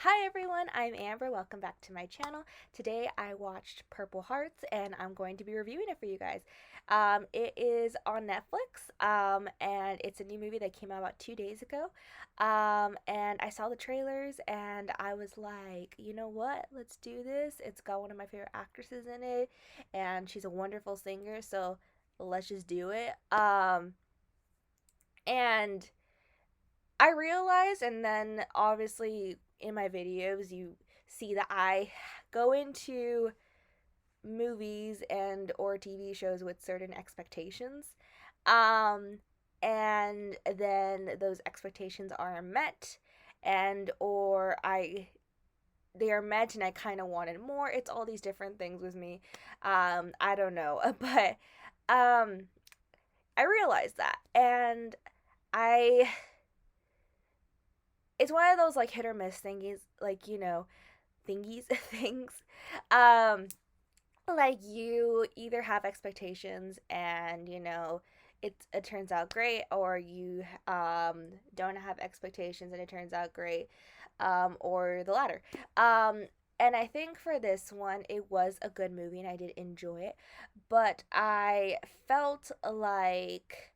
Hi everyone, I'm Amber. Welcome back to my channel. Today I watched Purple Hearts and I'm going to be reviewing it for you guys. It is on Netflix and it's a new movie that came out about 2 days ago. And I saw the trailers and I was like, you know what? Let's do this. It's got one of my favorite actresses in it and she's a wonderful singer, so let's just do it. And I realized, and then obviously in my videos, you see that I go into movies and or TV shows with certain expectations. Um, and then those expectations are met and or they are met and I kind of wanted more. It's all these different things with me. I don't know, but um I realized that and I it's one of those like hit or miss thingies, like thingies things. Um, like you either have expectations and it turns out great, or you don't have expectations and it turns out great, or the latter. Um, and I think for this one, it was a good movie and I did enjoy it, but I felt like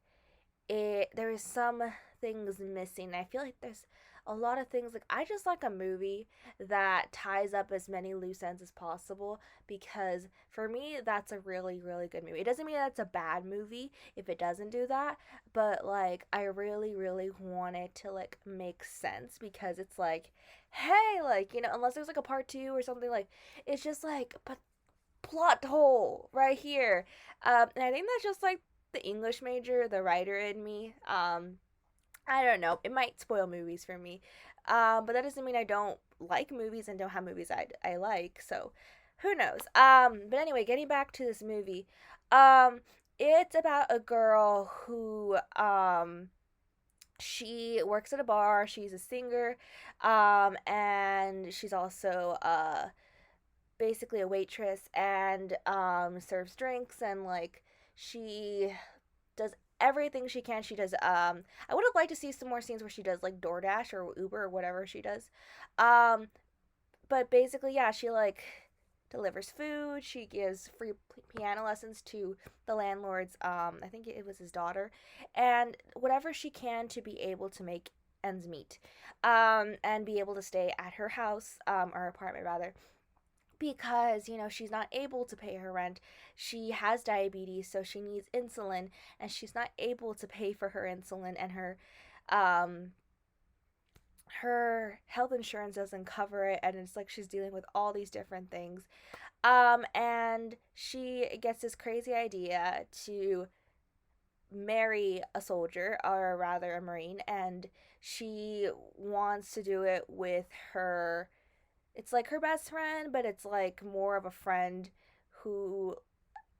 there is some things missing. I feel like there's a lot of things like I just like a movie that ties up as many loose ends as possible, because for me that's a really really good movie. It doesn't mean that's a bad movie if it doesn't do that, but like I really really want it to like make sense, because it's like, hey, like unless there's like a part 2 or something, like it's just like, but plot hole right here. And I think that's just like the English major, the writer in me. I don't know. It might spoil movies for me. But that doesn't mean I don't like movies and don't have movies I like. So who knows? But anyway, getting back to this movie. Um, it's about a girl who she works at a bar. She's a singer. And she's also basically a waitress, and serves drinks, and like she does everything she can. She does I would have liked to see some more scenes where she does like DoorDash or Uber or whatever she does. Um but basically, yeah, she like delivers food. She gives free piano lessons to the landlord's I think it was his daughter, and whatever she can to be able to make ends meet, and be able to stay at her house, or apartment rather, because she's not able to pay her rent. She has diabetes, so she needs insulin, and she's not able to pay for her insulin, and um her health insurance doesn't cover it, and it's like she's dealing with all these different things. And she gets this crazy idea to marry a soldier, or rather a marine, and she wants to do it with her, it's like her best friend, but it's like more of a friend who,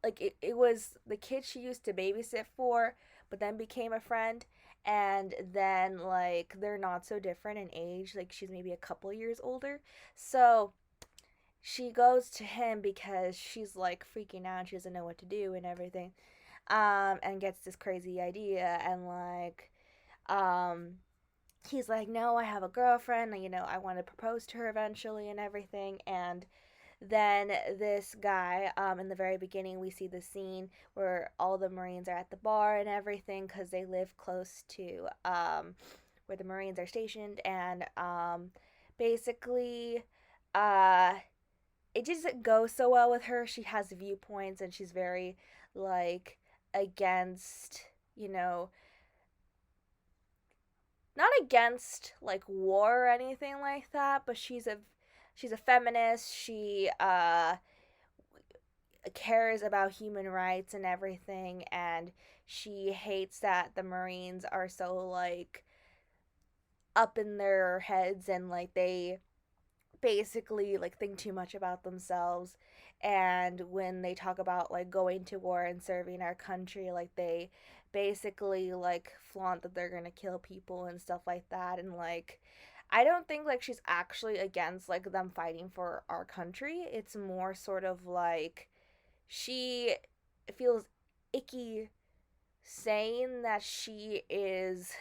like, it was the kid she used to babysit for, but then became a friend. And then like they're not so different in age, like she's maybe a couple years older. So she goes to him because she's like freaking out, she doesn't know what to do and everything. And gets this crazy idea, and like um he's like, no, I have a girlfriend, I want to propose to her eventually and everything. And then this guy, in the very beginning, we see the scene where all the Marines are at the bar and everything, because they live close to where the Marines are stationed. And basically, uh, it just doesn't go so well with her. She has viewpoints and she's very, like, against, you know, not against like war or anything like that, but she's a feminist. She cares about human rights and everything, and she hates that the Marines are so like up in their heads, and like they basically like think too much about themselves. And when they talk about like going to war and serving our country, like they basically like flaunt that they're gonna kill people and stuff like that. And like I don't think like she's actually against like them fighting for our country. It's more sort of like she feels icky saying that she is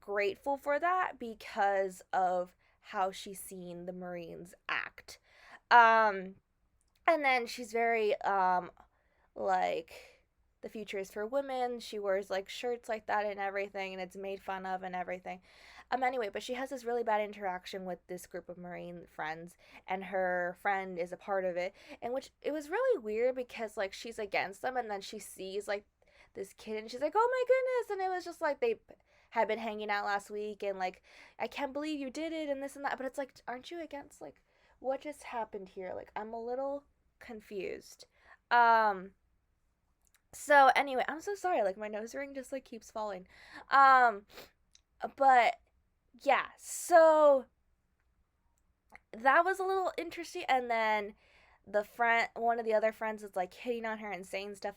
grateful for that because of how she's seen the Marines act. Um, and then she's very like the future is for women. She wears like shirts like that and everything, and it's made fun of and everything. Anyway, but she has this really bad interaction with this group of Marine friends, and her friend is a part of it, and which it was really weird because like she's against them, and then she sees like this kid, and she's like, "Oh my goodness!" And it was just like they had been hanging out last week, and like, I can't believe you did it, and this and that. But it's like, aren't you against like what just happened here? Like, I'm a little confused. Um, so anyway, I'm so sorry. Like my nose ring just like keeps falling. Um, but yeah, so that was a little interesting. And then one of the other friends is like hitting on her and saying stuff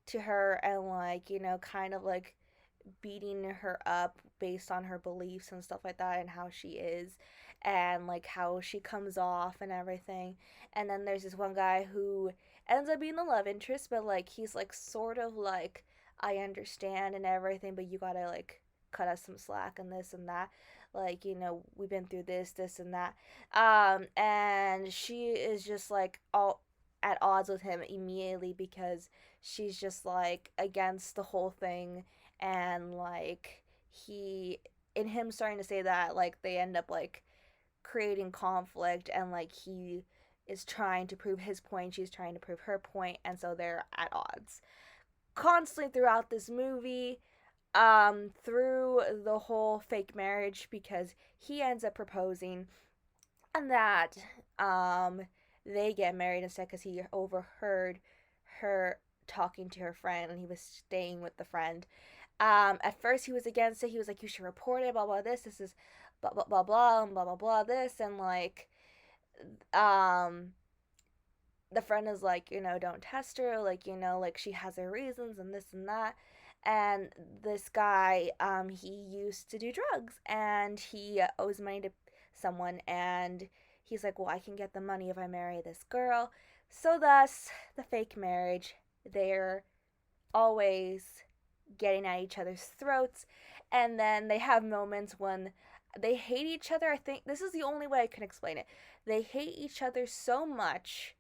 to her, and like, kind of like beating her up based on her beliefs and stuff like that, and how she is, and like how she comes off and everything. And then there's this one guy who ends up being the love interest, but like he's like sort of like, I understand and everything, but you gotta like cut us some slack and this and that. Like, we've been through this and that. And she is just like all at odds with him immediately because she's just like against the whole thing. And like he in him starting to say that, like they end up like creating conflict, and like he is trying to prove his point, she's trying to prove her point, and so they're at odds constantly throughout this movie, through the whole fake marriage, because he ends up proposing, and that um they get married instead because he overheard her talking to her friend, and he was staying with the friend. At first he was against it. He was like, "You should report it. Blah blah. This is blah blah blah blah and blah blah blah. This," and like, um, the friend is like, don't test her. Like, like she has her reasons and this and that. And this guy, he used to do drugs, and he owes money to someone, and he's like, "Well, I can get the money if I marry this girl." So thus the fake marriage. They're always getting at each other's throats, and then they have moments when they hate each other. I think this is the only way I can explain it. They hate each other so much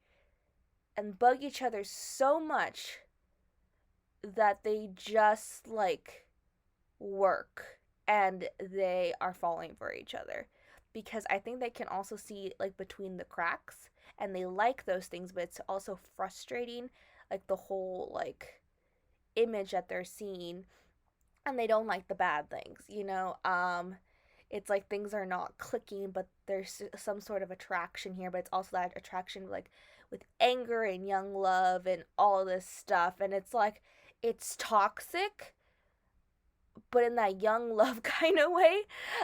and bug each other so much that they just like work, and they are falling for each other, because I think they can also see like between the cracks, and they like those things, but it's also frustrating, like the whole like image that they're seeing, and they don't like the bad things. It's like things are not clicking, but there's some sort of attraction here, but it's also that attraction like with anger and young love and all this stuff, and it's like it's toxic, but in that young love kind of way,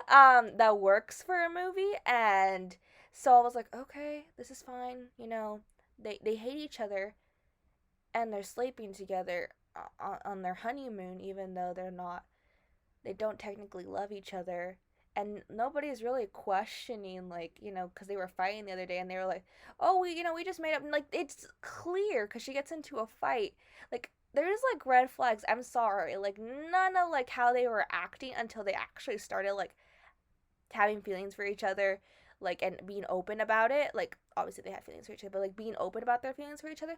that works for a movie. And so I was like, okay, this is fine. They hate each other, and they're sleeping together on their honeymoon, even though they don't technically love each other. And nobody's really questioning, like, because they were fighting the other day, and they were like, "Oh, we just made up." And, like, it's clear because she gets into a fight. Like, there's like red flags. I'm sorry, like none of like how they were acting until they actually started like having feelings for each other, like, and being open about it. Like, obviously they had feelings for each other, but like being open about their feelings for each other,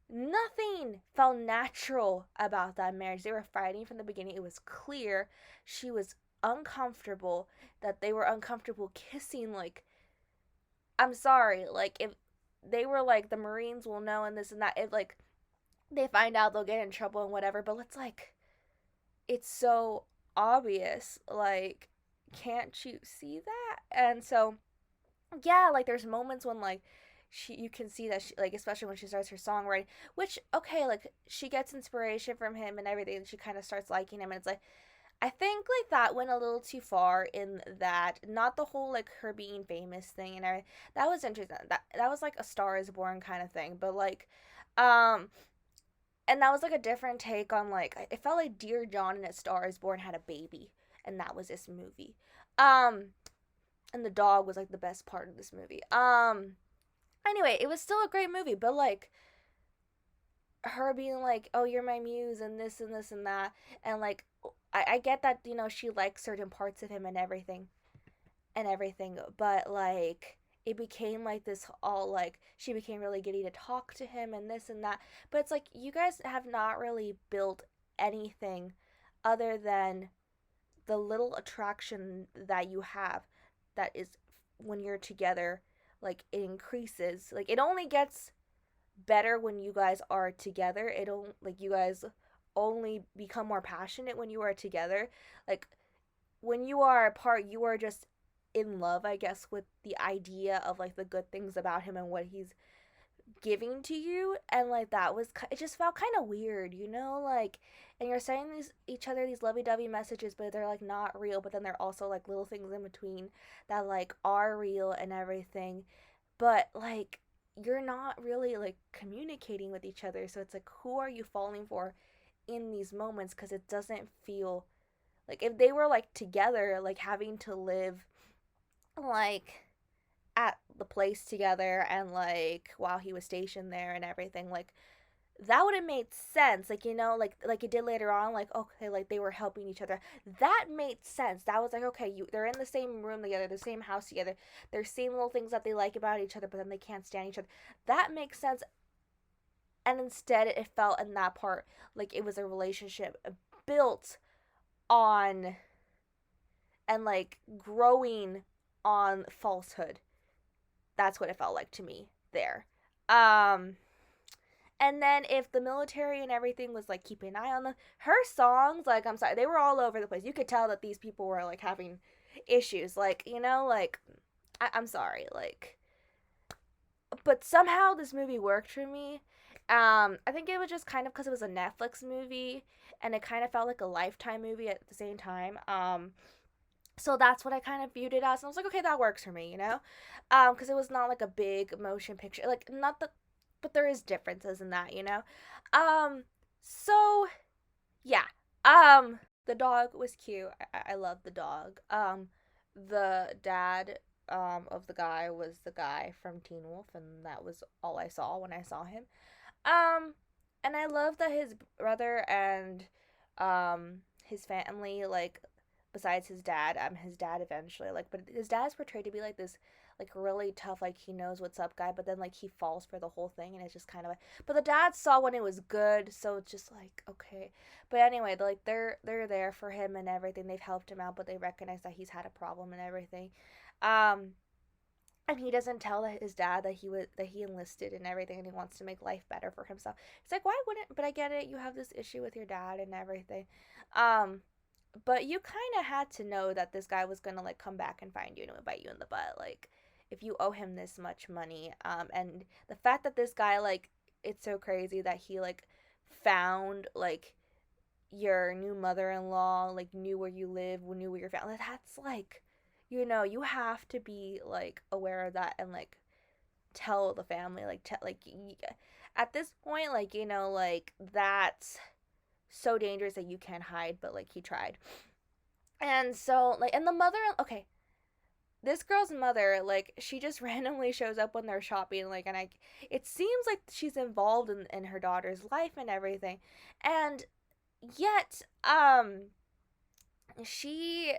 nothing felt natural about that marriage. They were fighting from the beginning. It was clear she was uncomfortable, that they were uncomfortable kissing. Like, I'm sorry, like if they were like, the Marines will know and this and that, if like they find out, they'll get in trouble and whatever. But it's like, it's so obvious. Like, can't you see that? And so yeah, like there's moments when like you can see that she, like, especially when she starts her songwriting, which, okay, like she gets inspiration from him and everything, and she kind of starts liking him, and it's like, I think like that went a little too far, in that, not the whole like her being famous thing and everything. That was interesting. That was like a Star is Born kind of thing, but like, um and that was like a different take on, like, it felt like Dear John and A Star is Born had a baby, and that was this movie. um and the dog was like the best part of this movie. Anyway, it was still a great movie, but like her being like, "Oh, you're my muse," and this and this and that, and like I get that, she likes certain parts of him and everything, but like it became like this all like she became really giddy to talk to him and this and that. But it's like you guys have not really built anything other than the little attraction that you have that is when you're together, like it increases. Like it only gets better when you guys are together. It don't like you guys only become more passionate when you are together. Like when you are apart, you are just in love, I guess, with the idea of like the good things about him and what he's giving to you. And like that was it just felt kind of weird, like, and you're sending each other these lovey-dovey messages, but they're like not real, but then they're also like little things in between that like are real and everything, but like you're not really like communicating with each other. So it's like, who are you falling for in these moments? Because it doesn't feel like if they were like together, like having to live like at the place together and like while he was stationed there and everything, like that would have made sense, like, like it did later on, like okay, like they were helping each other. That made sense. That was like, okay, they're in the same room together, the same house together, they're seeing little things that they like about each other, but then they can't stand each other. That makes sense. And instead it felt in that part like it was a relationship built on and like growing on falsehood. That's what it felt like to me there. Um and then if the military and everything was like keeping an eye on them, her songs, like I'm sorry, they were all over the place. You could tell that these people were like having issues, like, like I'm sorry, like, but somehow this movie worked for me. I think it was just kind of because it was a Netflix movie and it kind of felt like a Lifetime movie at the same time. So that's what I kind of viewed it as, and I was like, okay, that works for me, because it was not like a big motion picture, like not the, but there is differences in that, so yeah, the dog was cute. I love the dog. The dad of the guy was the guy from Teen Wolf, and that was all I saw when I saw him. Um, and I love that his brother and his family, like besides his dad eventually, like, but his dad is portrayed to be like this like really tough, like he knows what's up guy, but then like he falls for the whole thing, and it's just kind of like, but the dad saw when it was good, so it's just like okay. But anyway, they're there for him and everything. They've helped him out, but they recognize that he's had a problem and everything. Um, and he doesn't tell his dad that he enlisted and everything, and he wants to make life better for himself. It's like, why wouldn't, but I get it, you have this issue with your dad and everything. um but you kind of had to know that this guy was gonna like come back and find you and bite you in the butt, like if you owe him this much money. And the fact that this guy, like, it's so crazy that he like found like your new mother-in-law, like knew where you live, knew where your family, that's like, you have to be like aware of that and like tell the family, like at this point, like, like that's so dangerous that you can't hide, but like he tried. And so like, and the mother, okay, this girl's mother, like she just randomly shows up when they're shopping, like, and it seems like she's involved in her daughter's life and everything. And yet she,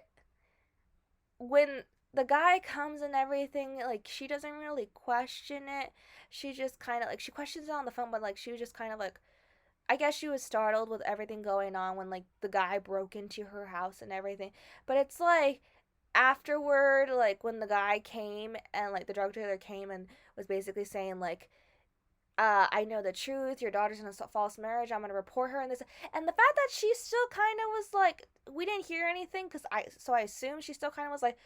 when the guy comes and everything, like she doesn't really question it. She just kind of like, she questions it on the phone, but like she was just kind of like, I guess she was startled with everything going on when like the guy broke into her house and everything. But it's like afterward, like when the guy came and like the drug dealer came and was basically saying like, I know the truth. Your daughter's in a false marriage. I'm gonna report her in this. And the fact that she still kind of was like, we didn't hear anything, because I assume she still kind of was like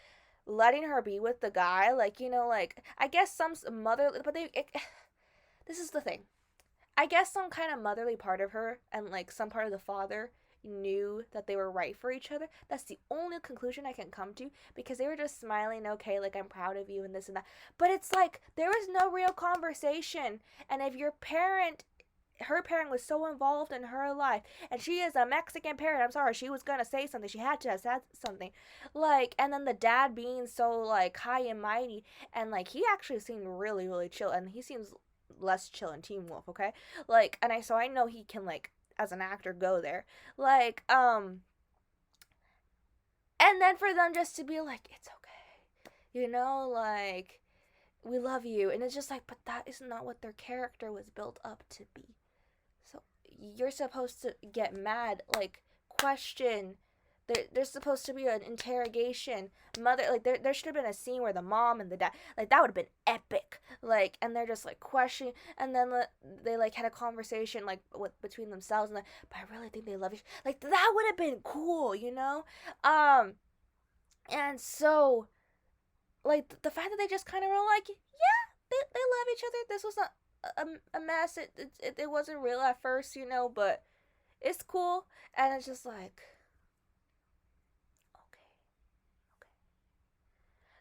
letting her be with the guy, like, like I guess some mother, but this is the thing. I guess some kind of motherly part of her and like some part of the father knew that they were right for each other. That's the only conclusion I can come to, because they were just smiling, okay, like I'm proud of you and this and that. But it's like there was no real conversation. And if your parent, her parent was so involved in her life, and she is a Mexican parent, I'm sorry, she was gonna say something, she had to have said something, like, and then the dad being so like high and mighty, and like he actually seemed really really chill, and he seems less chill in Teen Wolf, okay, like, and I know he can, like, as an actor, go there, like, And then for them just to be like, it's okay, like, we love you. And it's just like, but that is not what their character was built up to be. So you're supposed to get mad, like, question. There's supposed to be an interrogation. Mother, like, there should have been a scene where the mom and the dad, like, that would have been epic. Like, and they're just like questioning, and then they like had a conversation like between themselves, and like, but I really think they love each. Like, that would have been cool. And so, like, the fact that they just kind of were like, yeah, they love each other. This was not a mess. It wasn't real at first, but it's cool. And it's just like, okay, okay.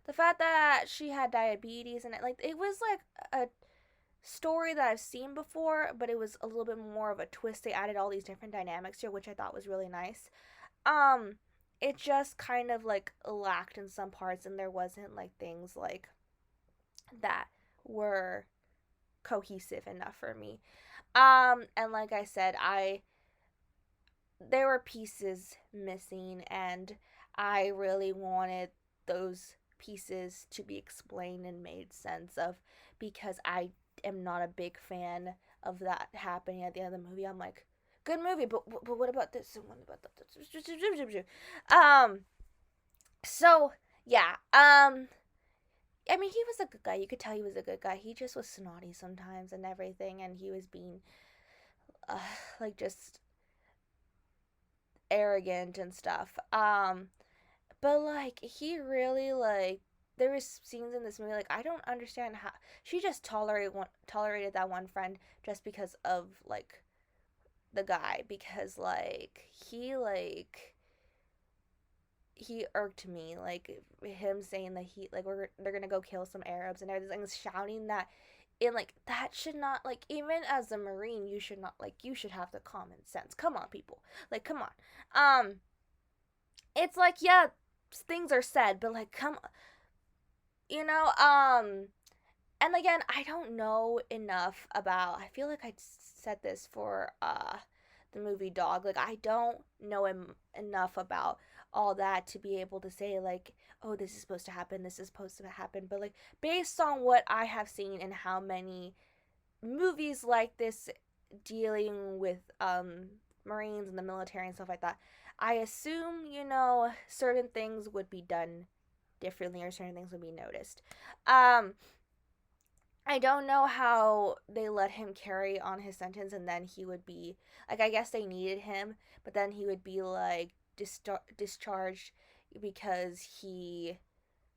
The fact that she had diabetes, and it was like a story that I've seen before, but it was a little bit more of a twist. They added all these different dynamics here, which I thought was really nice. Um, it just kind of like lacked in some parts, and there wasn't like things like that were cohesive enough for me. And like I said, there were pieces missing, and I really wanted those pieces to be explained and made sense of, because I am not a big fan of that happening at the end of the movie. I'm like, good movie, but what about this and what about that? So yeah, I mean, he was a good guy. You could tell he was a good guy. He just was snotty sometimes and everything, and he was being, uh, like, just arrogant and stuff. But like, he really, like, there was scenes in this movie, like, I don't understand how she just tolerated that one friend just because of, like, the guy, because he irked me, like, him saying that they're gonna go kill some Arabs and everything, and shouting that. And like, that should not, like, even as a Marine, you should not, like, you should have the common sense. Come on, people, like, come on. It's like, yeah, things are said, but like, come on, you know um and again, I don't know enough about, I feel like I said this for the movie Dog. Like, I don't know enough about all that to be able to say, like, oh, this is supposed to happen, this is supposed to happen. But like, based on what I have seen and how many movies like this dealing with Marines and the military and stuff like that, I assume, certain things would be done differently, or certain things would be noticed. um I don't know how they let him carry on his sentence, and then he would be like, I guess they needed him, but then he would be like discharged because he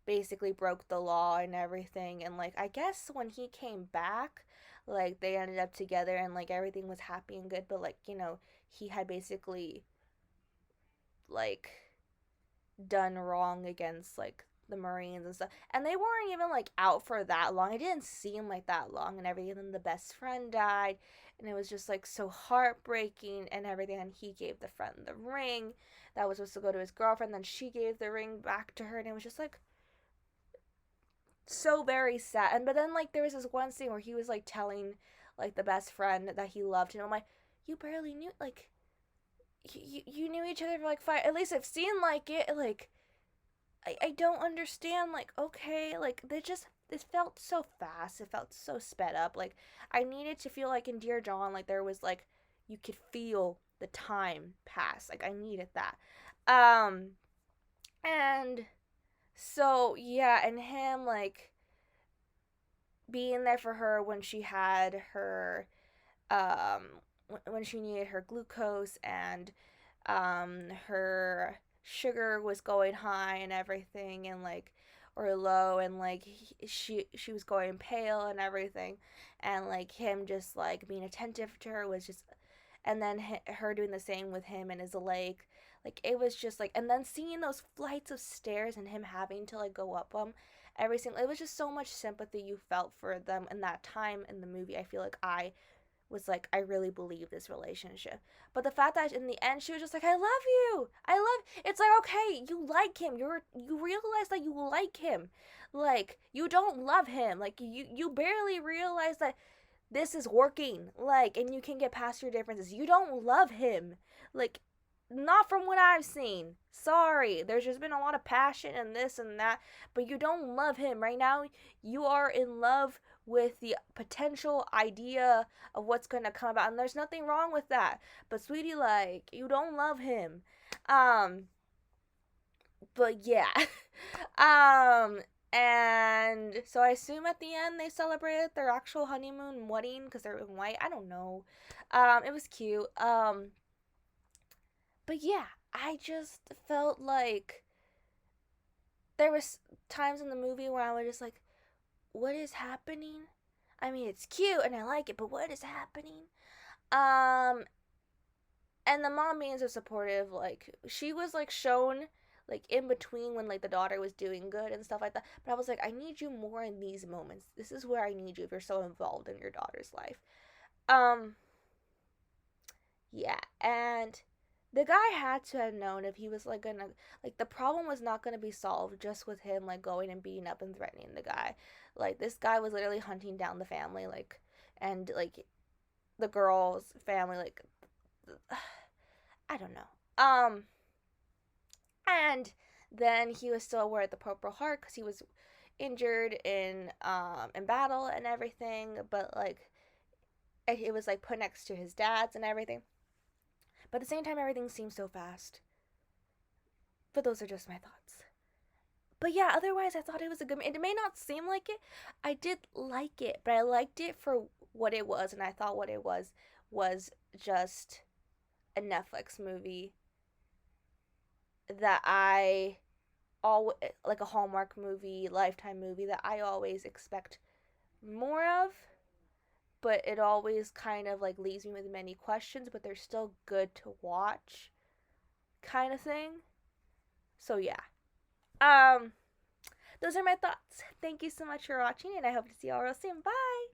basically broke the law and everything. And like, I guess when he came back, like, they ended up together and like everything was happy and good, but like, he had basically, like, done wrong against like the Marines and stuff. And they weren't even like out for that long. It didn't seem like that long and everything. And then the best friend died, and it was just like so heartbreaking and everything. And he gave the friend the ring that was supposed to go to his girlfriend. Then she gave the ring back to her, and it was just like so very sad. And but then, like, there was this one scene where he was like telling like the best friend that he loved him. I'm like, you barely knew, like, you knew each other for like 5, at least it seemed like it. Like, I don't understand. Like, okay, like, this felt so fast, it felt so sped up. Like, I needed to feel like in Dear John, like, there was like, you could feel the time pass. Like, I needed that. um and so yeah, and him, like, being there for her when she had her, um when she needed her glucose, and her sugar was going high and everything, and like, or low, and like, she was going pale and everything, and like, him just like being attentive to her was just, and then her doing the same with him and his leg. Like, it was just like, and then seeing those flights of stairs and him having to like go up them every single, it was just so much sympathy you felt for them in that time in the movie. I feel like I was like, I really believe this relationship. But the fact that in the end she was just like, I love you, I love, it's like, okay, you like him, you realize that you like him. Like, you don't love him, like, you barely realize that this is working, like, and you can get past your differences. You don't love him, like, Not from what I've seen. Sorry. There's just been a lot of passion and this and that, but you don't love him. Right now, you are in love with the potential idea of what's going to come about, and there's nothing wrong with that. But sweetie, like, you don't love him. Um but yeah. um and so I assume at the end they celebrated their actual honeymoon wedding because they're in white. I don't know. It was cute. But yeah, I just felt like there was times in the movie where I was just like, what is happening? I mean, it's cute and I like it, but what is happening? Um, and the mom being so supportive, like she was like shown like in between when like the daughter was doing good and stuff like that. But I was like, I need you more in these moments. This is where I need you if you're so involved in your daughter's life. Um, yeah, and the guy had to have known if he was like gonna like the problem was not gonna be solved just with him like going and beating up and threatening the guy. Like this guy was literally hunting down the family, like and like the girl's family, like I don't know. And then he was still aware of the Purple Heart because he was injured in battle and everything, but like it was like put next to his dad's and everything. But at the same time, everything seems so fast. But those are just my thoughts. But yeah, otherwise, I thought it was a good. It may not seem like it. I did like it, but I liked it for what it was, and I thought what it was just a Netflix movie that I all like a Hallmark movie, Lifetime movie that I always expect more of, but it always kind of like leaves me with many questions, but they're still good to watch, kind of thing. So yeah. Um, those are my thoughts. Thank you so much for watching, and I hope to see you all real soon. Bye!